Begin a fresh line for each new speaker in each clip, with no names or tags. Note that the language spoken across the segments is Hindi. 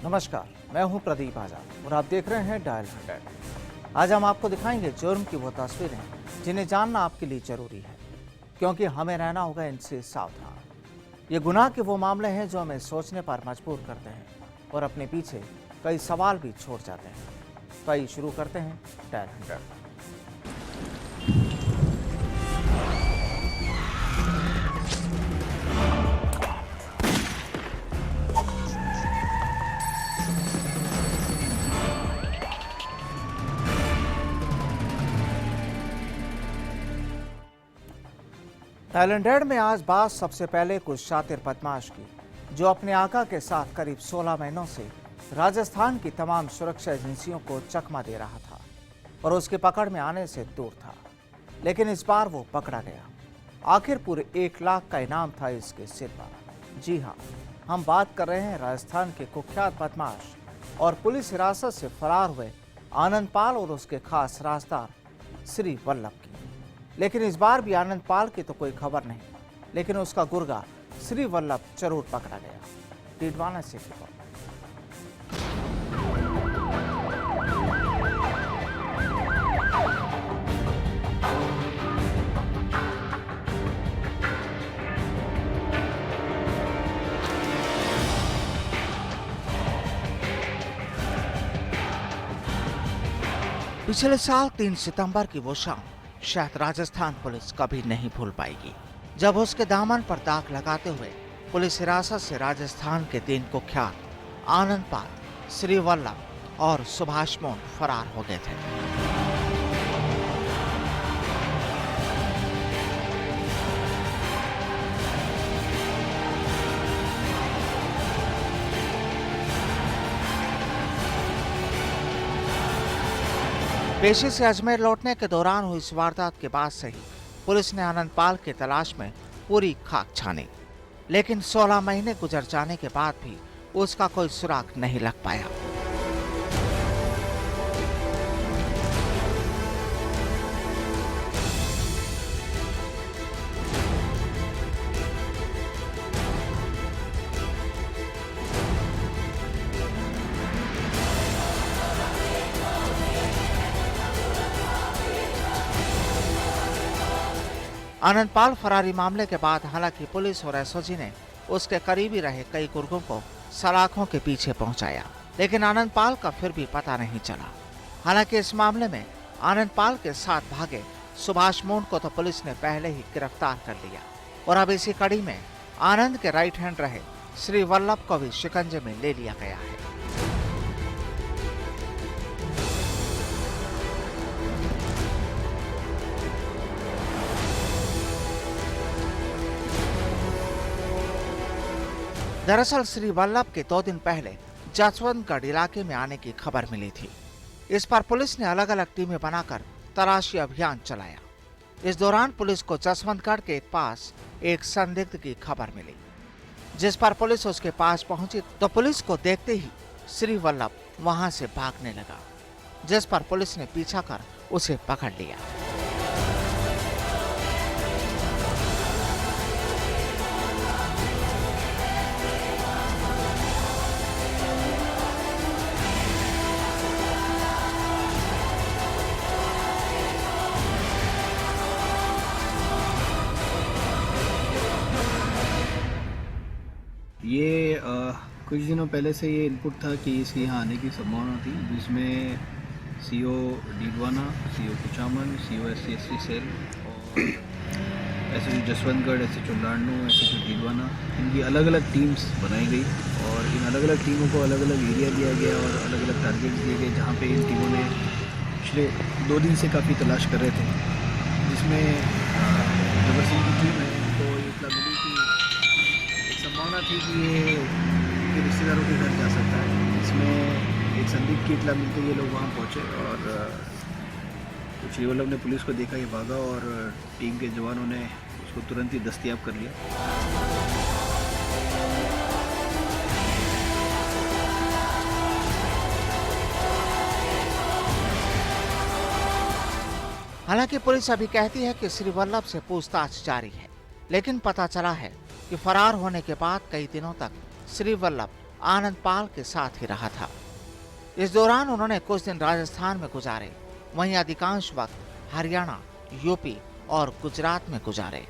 नमस्कार, मैं हूं प्रदीप आजाद और आप देख रहे हैं डायल 100। आज हम आपको दिखाएंगे जुर्म की वो तस्वीरें जिन्हें जानना आपके लिए जरूरी है, क्योंकि हमें रहना होगा इनसे सावधान। ये गुनाह के वो मामले हैं जो हमें सोचने पर मजबूर करते हैं और अपने पीछे कई सवाल भी छोड़ जाते हैं। तो आइए शुरू करते हैं डायल 100। थाईलैंड में आज बात सबसे पहले कुछ शातिर बदमाश की, जो अपने आका के साथ करीब 16 महीनों से राजस्थान की तमाम सुरक्षा एजेंसियों को चकमा दे रहा था और उसके पकड़ में आने से दूर था। लेकिन इस बार वो पकड़ा गया। आखिर पूरे 1 लाख का इनाम था इसके सिर पर। जी हाँ, हम बात कर रहे हैं राजस्थान के कुख्यात बदमाश और पुलिस हिरासत से फरार हुए आनंद पाल और उसके खास राजदार श्री वल्लभ की। लेकिन इस बार भी आनंद पाल की तो कोई खबर नहीं, लेकिन उसका गुर्गा श्री वल्लभ जरूर पकड़ा गया। टिडवाना से रिपोर्ट। पिछले साल 3 सितंबर की वो शाम शायद राजस्थान पुलिस कभी नहीं भूल पाएगी, जब उसके दामन पर दाग लगाते हुए पुलिस हिरासत से राजस्थान के 3 कुख्यात आनंद पाल, श्री वल्लभ और सुभाष मोहन फरार हो गए थे। पेशे से अजमेर लौटने के दौरान हुई इस वारदात के बाद से ही पुलिस ने आनंद पाल की तलाश में पूरी खाक छानी, लेकिन 16 महीने गुजर जाने के बाद भी उसका कोई सुराग नहीं लग पाया। आनंद पाल फरारी मामले के बाद हालांकि पुलिस और एसओजी ने उसके करीबी रहे कई गुर्गों को सलाखों के पीछे पहुंचाया, लेकिन आनंद पाल का फिर भी पता नहीं चला। हालांकि इस मामले में आनंद पाल के साथ भागे सुभाष मोहन को तो पुलिस ने पहले ही गिरफ्तार कर लिया और अब इसी कड़ी में आनंद के राइट हैंड रहे श्री वल्लभ को भी शिकंजे में ले लिया गया है। दरअसल श्री वल्लभ के 2 दिन पहले जसवंतगढ़ इलाके में आने की खबर मिली थी। इस पर पुलिस ने अलग अलग टीमें बनाकर तलाशी अभियान चलाया। इस दौरान पुलिस को जसवंतगढ़ के पास एक संदिग्ध की खबर मिली, जिस पर पुलिस उसके पास पहुंची तो पुलिस को देखते ही श्री वल्लभ वहां से भागने लगा, जिस पर पुलिस ने पीछा कर उसे पकड़ लिया।
ये कुछ दिनों पहले से ये इनपुट था कि इसके यहाँ आने की संभावना थी, जिसमें CO Didwana, CO Kuchaman, CO SC cell और SHO Jaswantgarh, SHO Ladnun, SHO Didwana, इनकी अलग अलग टीम्स बनाई गई और इन अलग अलग टीमों को अलग अलग एरिया दिया गया और अलग अलग टारगेट्स दिए गए, जहाँ पे इन टीमों ने पिछले 2 दिन से काफ़ी तलाश कर रहे थे। जिसमें जबर सिंह की टीम है तो इतना मिली कि संभावना थी कि ये उनके रिश्तेदारों के घर जा सकता है। इसमें एक संदिग्ध की इतला मिलते ये लोग वहाँ पहुँचे और श्री वल्लभ ने पुलिस को देखा, ये भागा और टीम के जवानों ने उसको तुरंत ही दस्तयाब कर लिया।
हालांकि पुलिस अभी कहती है कि श्री वल्लभ से पूछताछ जारी है, लेकिन पता चला है कि फरार होने के बाद कई दिनों तक श्री वल्लभ आनंद पाल के साथ ही रहा था। इस दौरान उन्होंने कुछ दिन राजस्थान में गुजारे, वहीं अधिकांश वक्त हरियाणा, यूपी और गुजरात में गुजारे।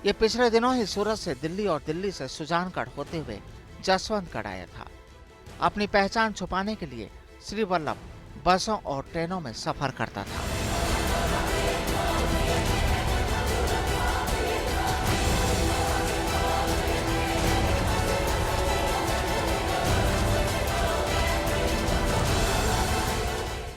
ये पिछले दिनों ही सूरत से दिल्ली और दिल्ली से सुजानगढ़ होते हुए जसवंतगढ़ आया था। अपनी पहचान छुपाने के लिए श्री वल्लभ बसों और ट्रेनों में सफर करता था।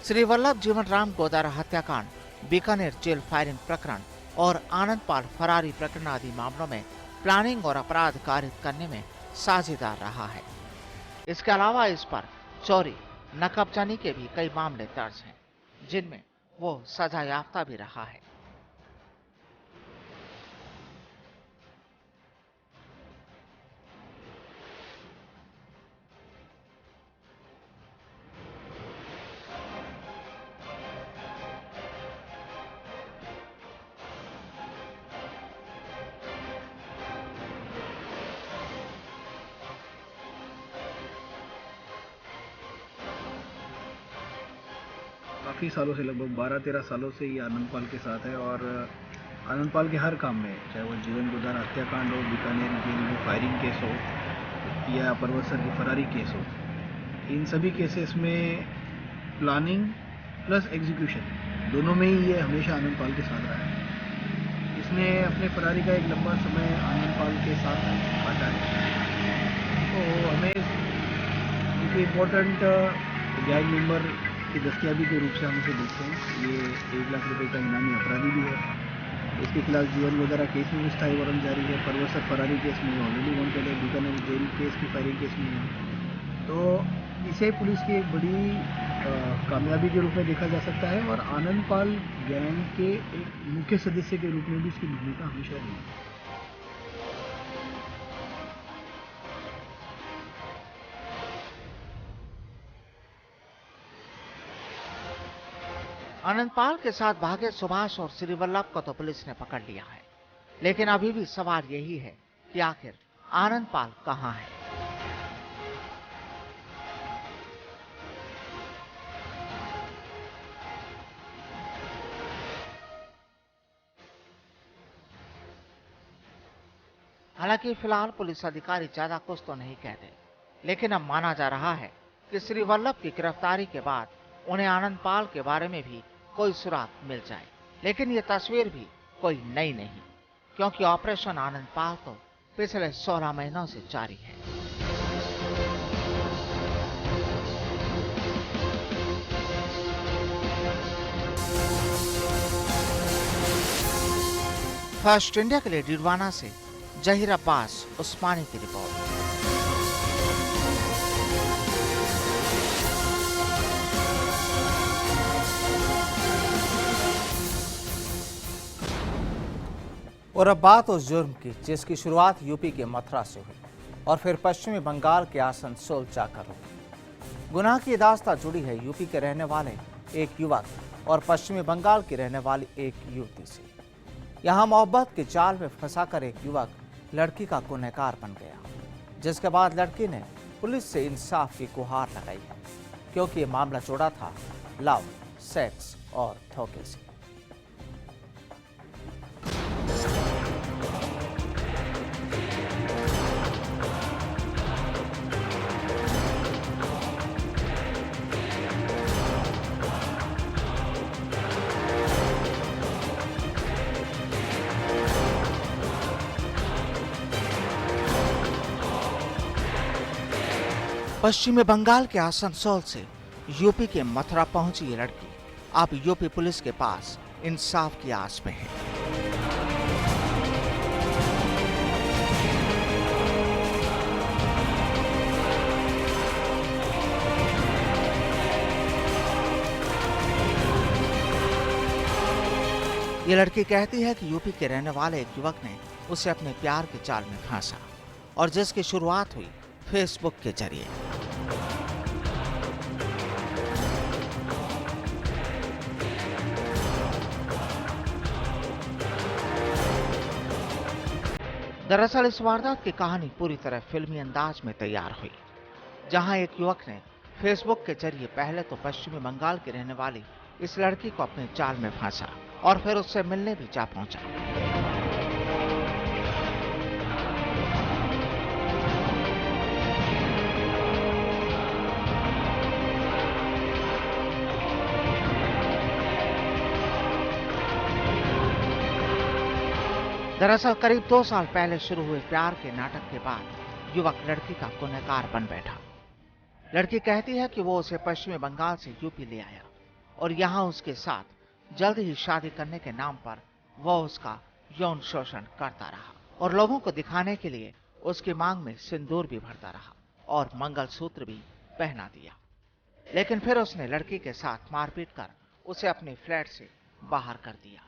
श्री वल्लभ जीवन राम गोदारा हत्याकांड, बीकानेर जेल फायरिंग प्रकरण और आनंद पाल फरारी प्रकरण आदि मामलों में प्लानिंग और अपराध कारित करने में साझेदार रहा है। इसके अलावा इस पर चोरी, नकबजानी के भी कई मामले दर्ज हैं, जिनमें वो सजा याफ्ता भी रहा है।
काफ़ी सालों से, लगभग 12-13 सालों से ये आनंद पाल के साथ है और आनंद पाल के हर काम में, चाहे वो जीवन गोदारा हत्याकांड हो, बीकानेर जेल में फायरिंग केस हो या पर्वत सर की फरारी केस हो, इन सभी केसेस में प्लानिंग प्लस एग्जीक्यूशन दोनों में ही ये हमेशा आनंद पाल के साथ रहा है। इसने अपने फरारी का एक लंबा समय आनंद पाल के साथ काटा है। तो हमें एक इम्पोर्टेंट गैंग मेंबर की दस्तियाबी के रूप से हम इसे देखते हैं। ये 1 लाख रुपए का इनामी अपराधी भी है। इसके खिलाफ जीवन गोदारा केस में भी स्थायी वारंट जारी है। पर्वत सर फरारी केस में ऑलरेडी वांटेड है। बीकानेर जेल केस की फायरिंग केस में है। तो इसे पुलिस की एक बड़ी कामयाबी के रूप में देखा जा सकता है और आनंद पाल गैंग के एक मुख्य सदस्य के रूप में भी इसकी भूमिका हमेशा रही है।
आनंद पाल के साथ भागे सुभाष और श्री वल्लभ को तो पुलिस ने पकड़ लिया है, लेकिन अभी भी सवाल यही है कि आखिर आनंद पाल कहां है। हालांकि फिलहाल पुलिस अधिकारी ज्यादा कुछ तो नहीं कहते, लेकिन अब माना जा रहा है कि श्री वल्लभ की गिरफ्तारी के बाद उन्हें आनंद पाल के बारे में भी कोई सुराग मिल जाए। लेकिन ये तस्वीर भी कोई नई नहीं, क्योंकि ऑपरेशन आनंद पाल तो पिछले 16 महीनों से जारी है। फर्स्ट इंडिया के लिए डीडवाना से जहीर अब्बास उस्मानी की रिपोर्ट। और अब बात उस जुर्म की जिसकी शुरुआत यूपी के मथुरा से हुई और फिर पश्चिमी बंगाल के आसनसोल जाकर हुई। गुनाह की दास्तां जुड़ी है यूपी के रहने वाले एक युवक और पश्चिमी बंगाल की रहने वाली एक युवती से। यहाँ मोहब्बत के जाल में फंसाकर एक युवक लड़की का गुनहगार बन गया, जिसके बाद लड़की ने पुलिस से इंसाफ की गुहार लगाई है, क्योंकि ये मामला जुड़ा था लव, सेक्स और धोखे से। पश्चिमी बंगाल के आसनसोल से यूपी के मथुरा पहुंची ये लड़की अब यूपी पुलिस के पास इंसाफ की आस में है। ये लड़की कहती है कि यूपी के रहने वाले एक युवक ने उसे अपने प्यार के जाल में फांसा और जिसकी शुरुआत हुई फेसबुक के जरिए। दरअसल इस वारदात की कहानी पूरी तरह फिल्मी अंदाज में तैयार हुई जहां एक युवक ने फेसबुक के जरिए पहले तो पश्चिमी बंगाल की रहने वाली इस लड़की को अपने जाल में फंसा और फिर उससे मिलने भी जा पहुंचा। दरअसल करीब 2 साल पहले शुरू हुए प्यार के नाटक के बाद युवक लड़की का गुनहगार बन बैठा। लड़की कहती है कि वो उसे पश्चिमी बंगाल से यूपी ले आया और यहाँ उसके साथ जल्द ही शादी करने के नाम पर वो उसका यौन शोषण करता रहा और लोगों को दिखाने के लिए उसकी मांग में सिंदूर भी भरता रहा और मंगलसूत्र भी पहना दिया। लेकिन फिर उसने लड़की के साथ मारपीट कर उसे अपने फ्लैट से बाहर कर दिया।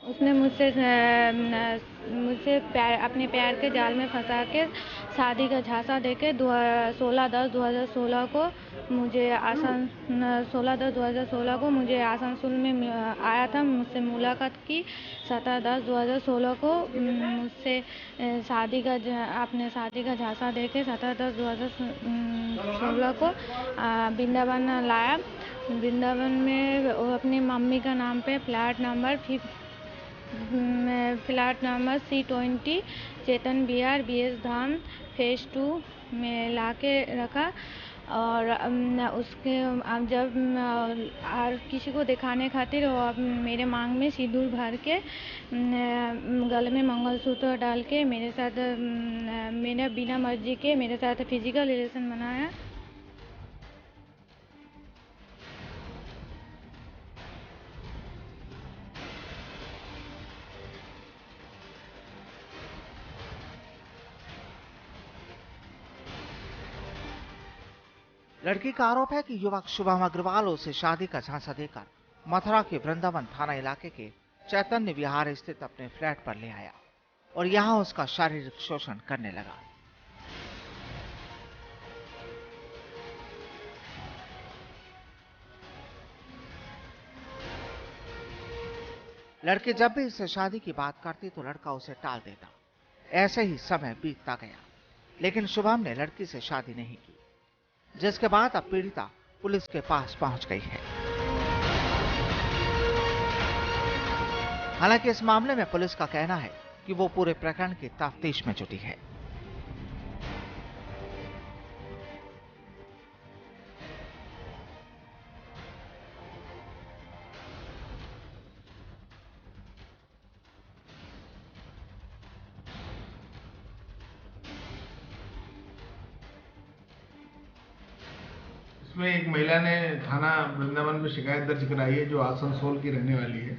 उसने मुझसे अपने प्यार के जाल में फंसा के शादी का झांसा देके 16/10/2016 को मुझे 16/10/2016 को मुझे आसनसोल में आया था, मुझसे मुलाकात की। 17/10/2016 को मुझसे अपने शादी का झांसा देके 17/10/2016 को वृंदावन लाया। वृंदावन में वो अपनी मम्मी का नाम पे फ्लैट नंबर C20 चेतन विहार BS धाम फेज 2 में लाके रखा और उसके जब और किसी को दिखाने खातिर वो मेरे मांग में सिंदूर भर के गले में मंगलसूत्र डाल के मेरे साथ मेरा बिना मर्जी के मेरे साथ फिजिकल रिलेशन बनाया।
लड़की का आरोप है कि युवक शुभम अग्रवाल उसे शादी का झांसा देकर मथुरा के वृंदावन थाना इलाके के चैतन्य विहार स्थित अपने फ्लैट पर ले आया और यहां उसका शारीरिक शोषण करने लगा। लड़की जब भी इससे शादी की बात करती तो लड़का उसे टाल देता। ऐसे ही समय बीतता गया, लेकिन शुभम ने लड़की से शादी नहीं की, जिसके बाद अब पीड़िता पुलिस के पास पहुंच गई है। हालांकि इस मामले में पुलिस का कहना है कि वो पूरे प्रकरण की तफ्तीश में जुटी है।
इसमें एक महिला ने थाना वृंदावन में शिकायत दर्ज कराई है, जो आसनसोल की रहने वाली है।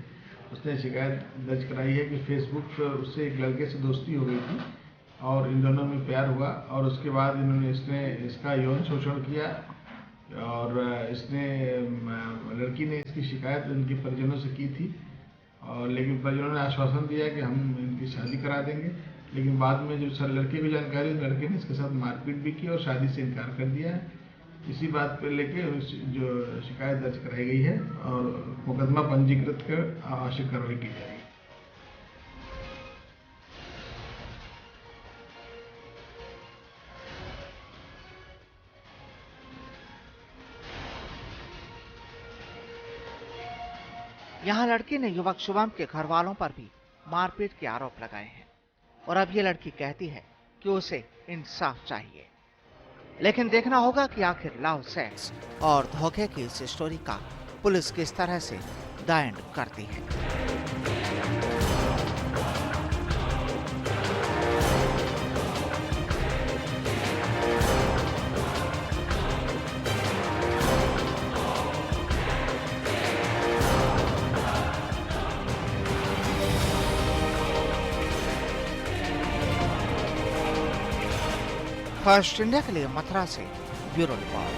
उसने शिकायत दर्ज कराई है कि फेसबुक पर उससे एक लड़के से दोस्ती हो गई थी और इन दोनों में प्यार हुआ और उसके बाद इसने इसका यौन शोषण किया और लड़की ने इसकी शिकायत उनके परिजनों से की थी और लेकिन परिजनों ने आश्वासन दिया कि हम इनकी शादी करा देंगे। लेकिन बाद में जो लड़के की जानकारी, लड़के ने इसके साथ मारपीट भी की और शादी से इनकार कर दिया है। इसी बात पर लेके जो शिकायत दर्ज कराई गई है और मुकदमा पंजीकृत कर आवश्यक कार्रवाई की जाएगी।
यहां लड़की ने युवक शुभम के घर वालों पर भी मारपीट के आरोप लगाए हैं और अब ये लड़की कहती है कि उसे इंसाफ चाहिए। लेकिन देखना होगा कि आखिर लव, सेक्स और धोखे की इस स्टोरी का पुलिस किस तरह से द एंड करती है। फर्स्ट इंडिया के लिए मथुरा से ब्यूरो रिपोर्ट।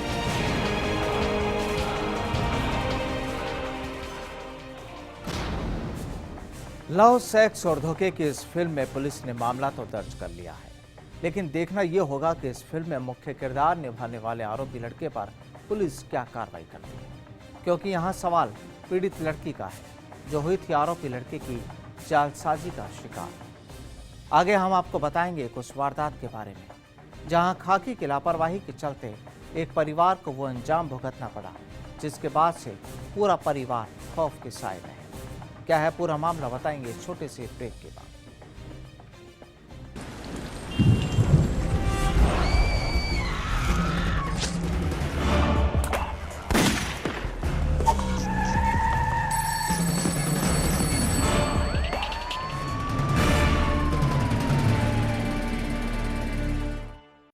लव, सेक्स और धोखे की इस फिल्म में पुलिस ने मामला तो दर्ज कर लिया है, लेकिन देखना यह होगा कि इस फिल्म में मुख्य किरदार निभाने वाले आरोपी लड़के पर पुलिस क्या कार्रवाई करती है, क्योंकि यहाँ सवाल पीड़ित लड़की का है जो हुई थी आरोपी लड़के की जालसाजी का शिकार। आगे हम आपको बताएंगे कुछ वारदात के बारे में, जहां खाकी की लापरवाही के चलते एक परिवार को वो अंजाम भुगतना पड़ा जिसके बाद से पूरा परिवार खौफ के साए रहे। क्या है पूरा मामला, बताएंगे छोटे से ब्रेक के बाद।